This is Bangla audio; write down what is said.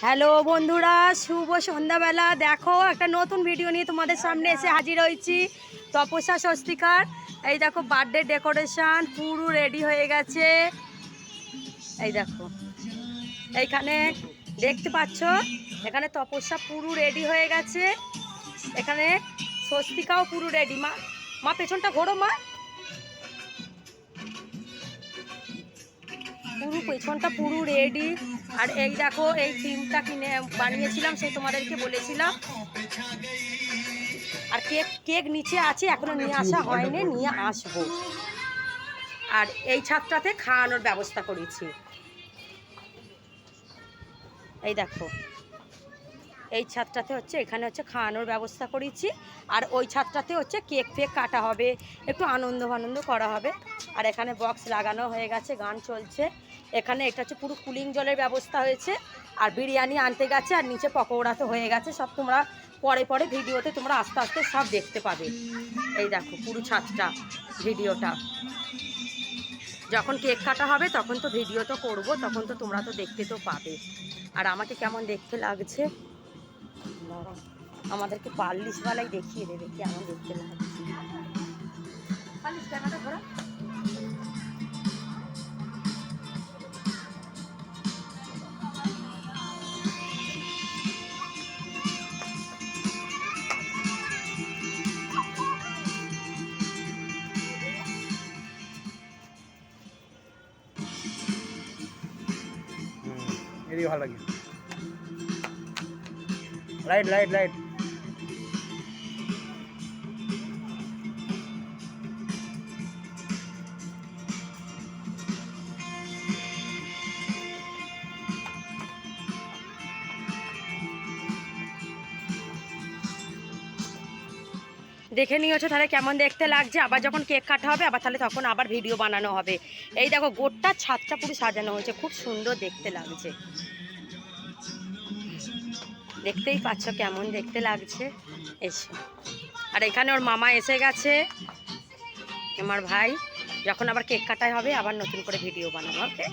হ্যালো বন্ধুরা, শুভ সন্ধ্যাবেলা। দেখো একটা নতুন ভিডিও নিয়ে তোমাদের সামনে এসে হাজির হয়েছি। তপস্যা স্বস্তিকার। এই দেখো বার্থডে ডেকোরেশন পুরো রেডি হয়ে গেছে। এই দেখো এইখানে দেখতে পাচ্ছ, এখানে তপস্যা পুরো রেডি হয়ে গেছে। এখানে স্বস্তিকাও পুরো রেডি। মা মা পেছনটা ঘোরো মা, পুরো পেছনটা পুরো রেডি। আর এই দেখো এই থিমটা কিনে বানিয়েছিলাম, সেই তোমাদেরকে বলেছিলাম। আর কেক কেক নিচে আছে, এখনো নিয়ে আসা হয়নি, নিয়ে আসবো। আর এই ছাদটাতে খাওয়ানোর ব্যবস্থা করেছি। এই দেখো এই ছাদটাতে হচ্ছে, এখানে হচ্ছে খাওয়ানোর ব্যবস্থা করেছি। আর ওই ছাদটাতে হচ্ছে কেক ফেক কাটা হবে, একটু আনন্দ করা হবে। আর এখানে বক্স লাগানো হয়ে গেছে, গান চলছে। এখানে এটা হচ্ছে পুরো কুলিং জলের ব্যবস্থা হয়েছে। আর বিরিয়ানি আনতে গেছে, আর নিচে পকোড়া তো হয়ে গেছে। সব তোমরা পরে ভিডিওতে তোমরা আস্তে আস্তে সব দেখতে পাবে। এই দেখো পুরো ছাদটা, ভিডিওটা যখন কেক কাটা হবে তখন তো ভিডিও তো করবো, তখন তো তোমরা তো দেখতে তো পাবে। আর আমাকে কেমন দেখতে লাগছে আমাদেরকে পার্লিশওয়ালাই দেখিয়ে দেবে কেমন দেখতে লাগছে। পার্লিশ ক্যামেরাটা ঘোরা। এদিকে ভালো লাগে। Light light light. দেখে নিয়েছো তাহলে কেমন দেখতে লাগছে। আবার যখন কেক কাটা হবে আবার তাহলে তখন আবার ভিডিও বানানো হবে। এই দেখো গোটা ছাদটা পুরো সাজানো হয়েছে, খুব সুন্দর দেখতে লাগছে। দেখতেই পাচ্ছ কেমন দেখতে লাগছে। এসো। আর এখানে ওর মামা এসে গেছে, আমার ভাই। যখন আবার কেক কাটাই হবে আবার নতুন করে ভিডিও বানাবো। ওকে।